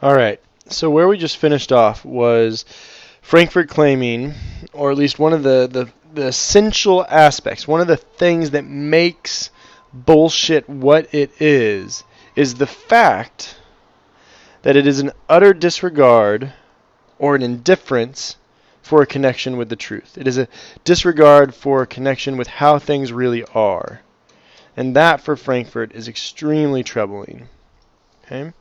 All right. So where we just finished off was Frankfurt claiming, or at least one of the essential aspects, one of the things that makes bullshit what it is the fact that it is an utter disregard or an indifference for a connection with the truth. It is a disregard for a connection with how things really are. And that, for Frankfurt, is extremely troubling. Okay?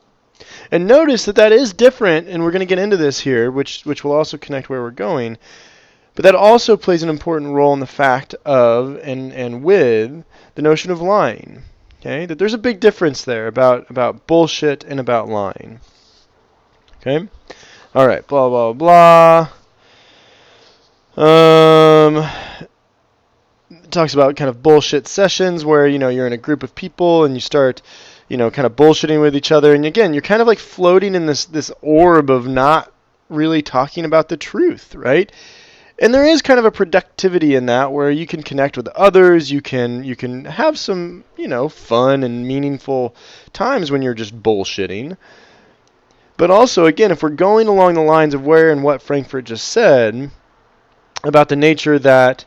And notice that that is different, and we're going to get into this here, which will also connect where we're going. But that also plays an important role in the fact of and with the notion of lying. Okay? That there's a big difference there about bullshit and about lying. Okay? All right, blah, blah, blah. It talks about kind of bullshit sessions where, you're in a group of people and you start, kind of bullshitting with each other. And again, you're kind of like floating in this orb of not really talking about the truth, right? And there is kind of a productivity in that where you can connect with others, you can have some, fun and meaningful times when you're just bullshitting. But also, again, if we're going along the lines of where and what Frankfurt just said about the nature that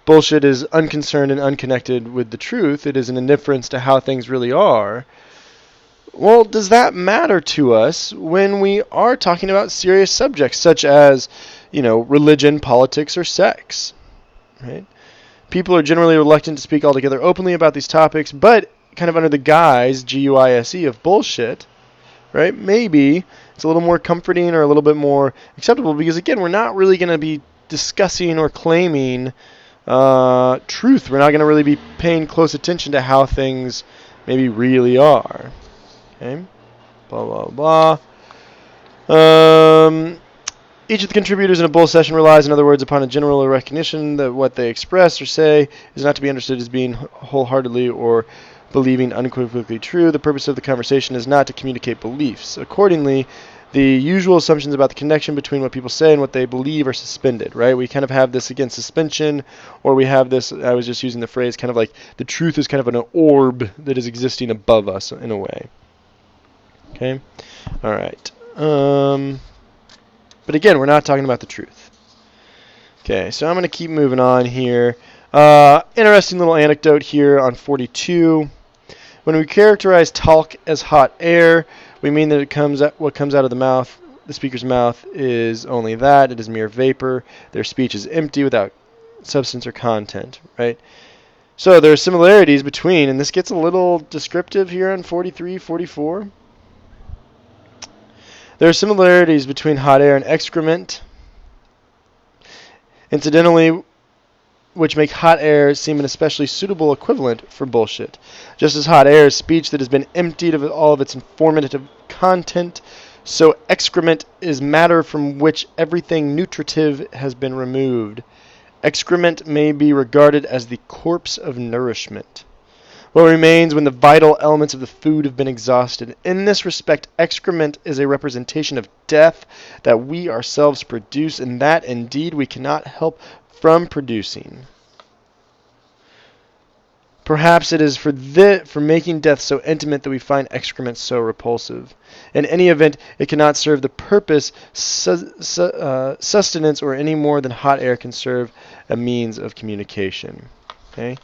bullshit is unconcerned and unconnected with the truth, it is an indifference to how things really are, well, does that matter to us when we are talking about serious subjects such as, religion, politics, or sex? Right? People are generally reluctant to speak altogether openly about these topics, but kind of under the guise, G-U-I-S-E, of bullshit, right? Maybe it's a little more comforting or a little bit more acceptable because, again, we're not really going to be discussing or claiming truth. We're not going to really be paying close attention to how things maybe really are. Okay? Blah, blah, blah. Each of the contributors in a bull session relies, in other words, upon a general recognition that what they express or say is not to be understood as being wholeheartedly or believing unequivocally true. The purpose of the conversation is not to communicate beliefs. Accordingly, the usual assumptions about the connection between what people say and what they believe are suspended, right? We kind of have this, again, suspension, or we have this, I was just using the phrase, kind of like the truth is kind of an orb that is existing above us in a way. Okay? All right. But again, we're not talking about the truth. Okay, so I'm going to keep moving on here. Interesting little anecdote here on 42. When we characterize talk as hot air, we mean that what comes out of the speaker's mouth, is only that. It is mere vapor. Their speech is empty without substance or content, right? So there are similarities between, and this gets a little descriptive here on 43, 44. There are similarities between hot air and excrement. Incidentally, which make hot air seem an especially suitable equivalent for bullshit. Just as hot air is speech that has been emptied of all of its informative content, so excrement is matter from which everything nutritive has been removed. Excrement may be regarded as the corpse of nourishment. What remains when the vital elements of the food have been exhausted. In this respect, excrement is a representation of death that we ourselves produce, and that, indeed, we cannot help from producing. Perhaps it is for making death so intimate that we find excrement so repulsive. In any event, it cannot serve the purpose, sustenance, or any more than hot air can serve a means of communication. Okay?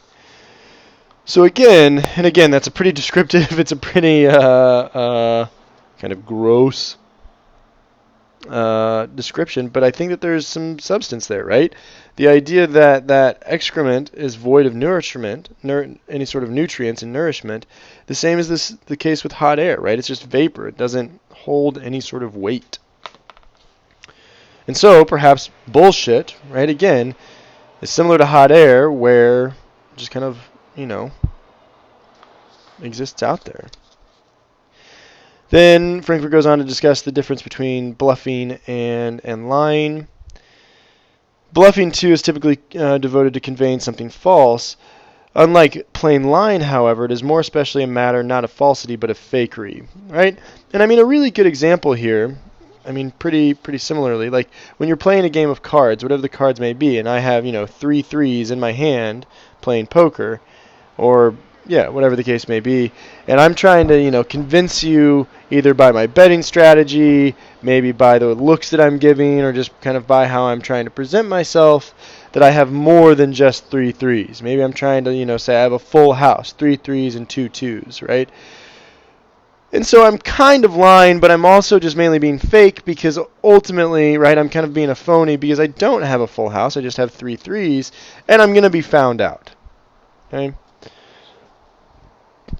So again, that's a pretty descriptive, it's a pretty kind of gross description, but I think that there's some substance there, right? The idea that excrement is void of nourishment, any sort of nutrients and nourishment, the same as the case with hot air, right? It's just vapor. It doesn't hold any sort of weight. And so, perhaps bullshit, right, again, is similar to hot air, where just kind of, exists out there. Then Frankfurt goes on to discuss the difference between bluffing and lying. Bluffing, too, is typically devoted to conveying something false. Unlike plain lying, however, it is more especially a matter not of falsity but of fakery, right? And I mean, a really good example here, pretty similarly, like when you're playing a game of cards, whatever the cards may be, and I have, 3 threes in my hand playing poker, or yeah, whatever the case may be. And I'm trying to, convince you either by my betting strategy, maybe by the looks that I'm giving, or just kind of by how I'm trying to present myself, that I have more than just 3 threes. Maybe I'm trying to, say I have a full house, 3 threes and 2 twos, right? And so I'm kind of lying, but I'm also just mainly being fake because ultimately, right, I'm kind of being a phony because I don't have a full house. I just have 3 threes, and I'm going to be found out. Okay?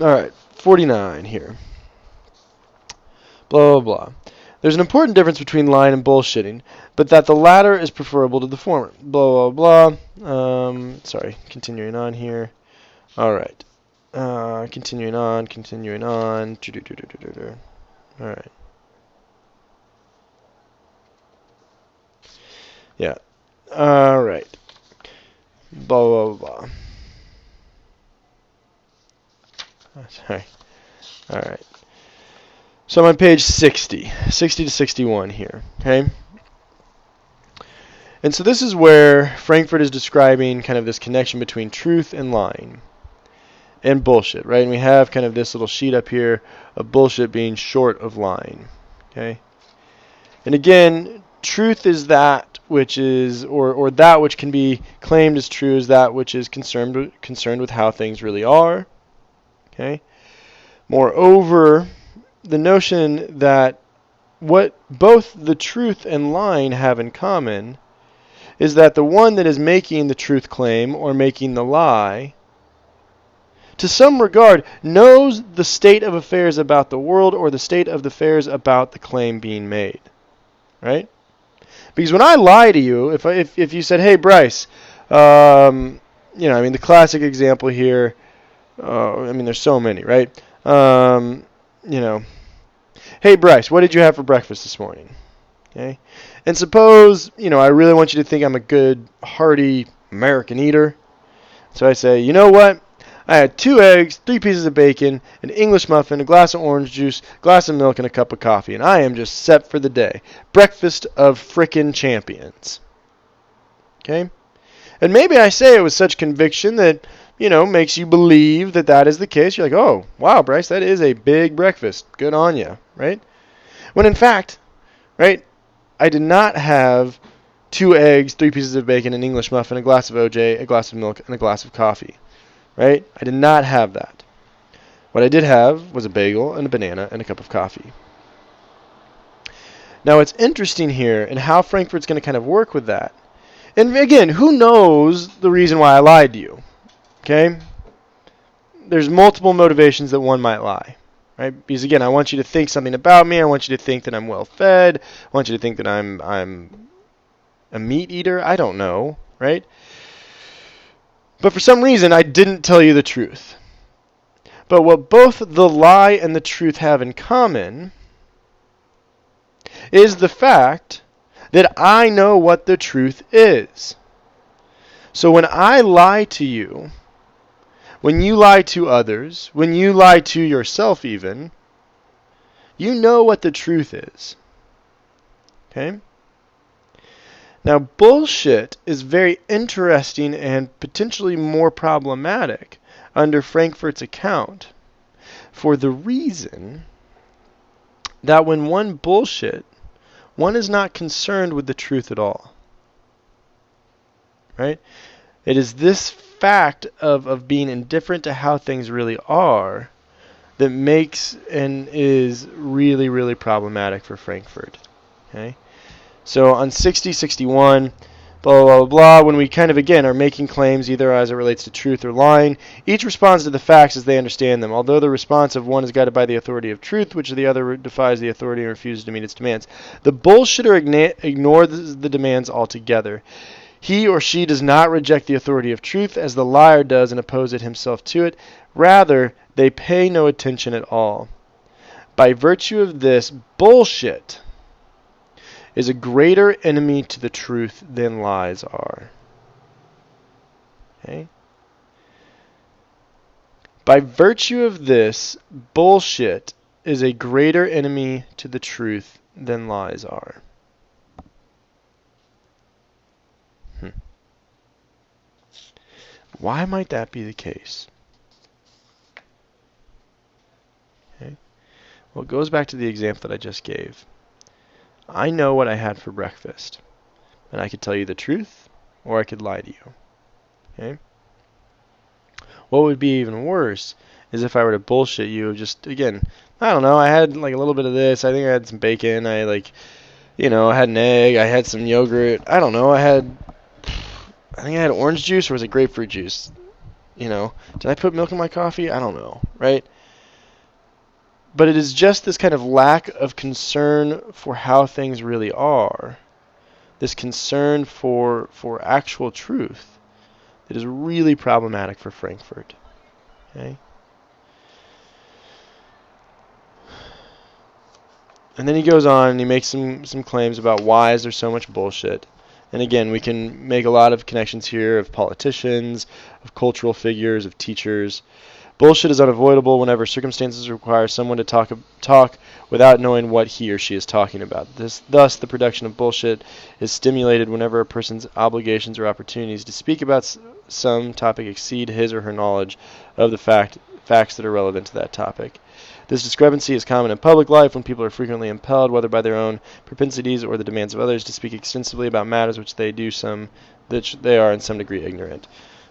All right, 49 here. Blah, blah, blah. There's an important difference between lying and bullshitting, but that the latter is preferable to the former. Blah, blah, blah. Sorry, continuing on here. All right. Continuing on. All right. Yeah. All right. Blah, blah, blah. Sorry. All right. So I'm on page 60 to 61 here, okay? And so this is where Frankfurt is describing kind of this connection between truth and lying and bullshit, right? And we have kind of this little sheet up here of bullshit being short of lying, okay? And again, truth is that which is, or that which can be claimed as true is that which is concerned with how things really are, okay? Moreover, the notion that what both the truth and lying have in common is that the one that is making the truth claim or making the lie, to some regard, knows the state of affairs about the world or the state of affairs about the claim being made, right? Because when I lie to you, if you said, "Hey, Bryce," the classic example here, there's so many, right? Hey, Bryce, what did you have for breakfast this morning? Okay. And suppose, I really want you to think I'm a good, hearty American eater. So I say, you know what? I had 2 eggs, 3 pieces of bacon, an English muffin, a glass of orange juice, a glass of milk, and a cup of coffee. And I am just set for the day. Breakfast of frickin' champions. Okay? And maybe I say it with such conviction that, makes you believe that that is the case. You're like, oh, wow, Bryce, that is a big breakfast. Good on you, right? When in fact, right, I did not have 2 eggs, 3 pieces of bacon, an English muffin, a glass of OJ, a glass of milk, and a glass of coffee, right? I did not have that. What I did have was a bagel and a banana and a cup of coffee. Now, it's interesting here and how Frankfurt's going to kind of work with that. And again, who knows the reason why I lied to you? Okay? There's multiple motivations that one might lie, right? Because again, I want you to think something about me. I want you to think that I'm well fed. I want you to think that I'm a meat eater. I don't know, right? But for some reason, I didn't tell you the truth. But what both the lie and the truth have in common is the fact that I know what the truth is. So when I lie to you, when you lie to others, when you lie to yourself even, you know what the truth is. Okay? Now, bullshit is very interesting and potentially more problematic under Frankfurt's account for the reason that when one bullshit, one is not concerned with the truth at all. Right? It is this fact of being indifferent to how things really are that makes and is really, really problematic for Frankfurt. Okay? So on 60, 61, blah, blah, blah, blah, when we kind of, again, are making claims either as it relates to truth or lying, each responds to the facts as they understand them, although the response of one is guided by the authority of truth, which the other defies the authority and refuses to meet its demands. The bullshitter ignores the demands altogether. He or she does not reject the authority of truth as the liar does and oppose it himself to it. Rather, they pay no attention at all. By virtue of this, bullshit is a greater enemy to the truth than lies are. Okay? By virtue of this, bullshit is a greater enemy to the truth than lies are. Why might that be the case? Well, it goes back to the example that I just gave. I know what I had for breakfast, and I could tell you the truth, or I could lie to you. Okay? What would be even worse is if I were to bullshit you. Just again, I don't know. I had like a little bit of this. I think I had some bacon. I I had an egg. I had some yogurt. I don't know. I think I had orange juice, or was it grapefruit juice? Did I put milk in my coffee? I don't know, right? But it is just this kind of lack of concern for how things really are, this concern for actual truth, that is really problematic for Frankfurt. Okay? And then he goes on and he makes some claims about why is there so much bullshit. And again, we can make a lot of connections here of politicians, of cultural figures, of teachers. Bullshit is unavoidable whenever circumstances require someone to talk without knowing what he or she is talking about. Thus, the production of bullshit is stimulated whenever a person's obligations or opportunities to speak about some topic exceed his or her knowledge of the facts that are relevant to that topic. This discrepancy is common in public life when people are frequently impelled, whether by their own propensities or the demands of others, to speak extensively about matters which they are in some degree ignorant.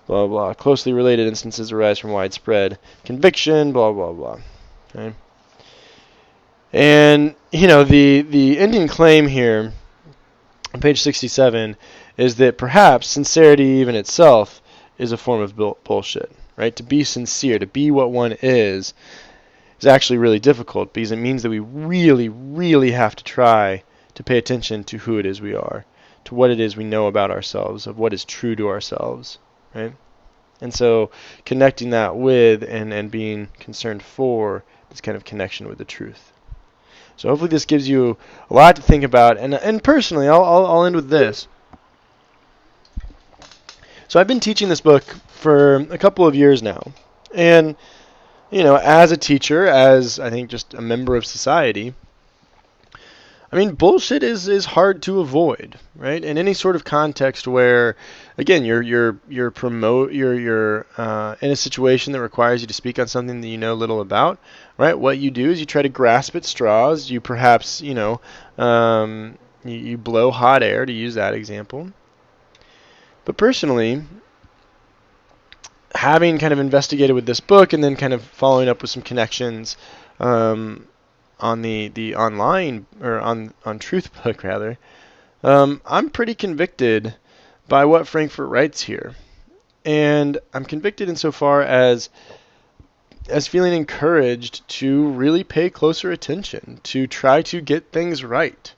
Blah, blah. Closely related instances arise from widespread conviction, blah, blah, blah. Okay? And, the ending claim here on page 67 is that perhaps sincerity even itself is a form of bullshit, right? To be sincere, to be what one is actually really difficult because it means that we really, really have to try to pay attention to who it is we are, to what it is we know about ourselves, of what is true to ourselves. Right? And so connecting that with and being concerned for this kind of connection with the truth. So hopefully this gives you a lot to think about. And personally, I'll end with this. So I've been teaching this book for a couple of years now. And, as a teacher, as I think just a member of society, bullshit is hard to avoid, right? In any sort of context where, again, you're in a situation that requires you to speak on something that you know little about, right? What you do is you try to grasp at straws. You perhaps, you blow hot air, to use that example. But personally, having kind of investigated with this book and then kind of following up with some connections, on the online, or on Truth Book rather, I'm pretty convicted by what Frankfurt writes here. And I'm convicted insofar as feeling encouraged to really pay closer attention, to try to get things right.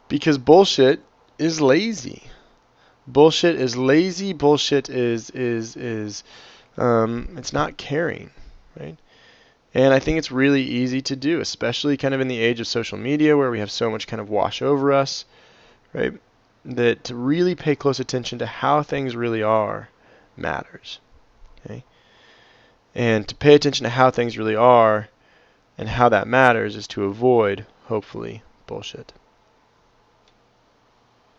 Because bullshit is lazy. Bullshit is lazy. Bullshit is it's not caring, right? And I think it's really easy to do, especially kind of in the age of social media where we have so much kind of wash over us, right? That to really pay close attention to how things really are matters, okay? And to pay attention to how things really are and how that matters is to avoid, hopefully, bullshit.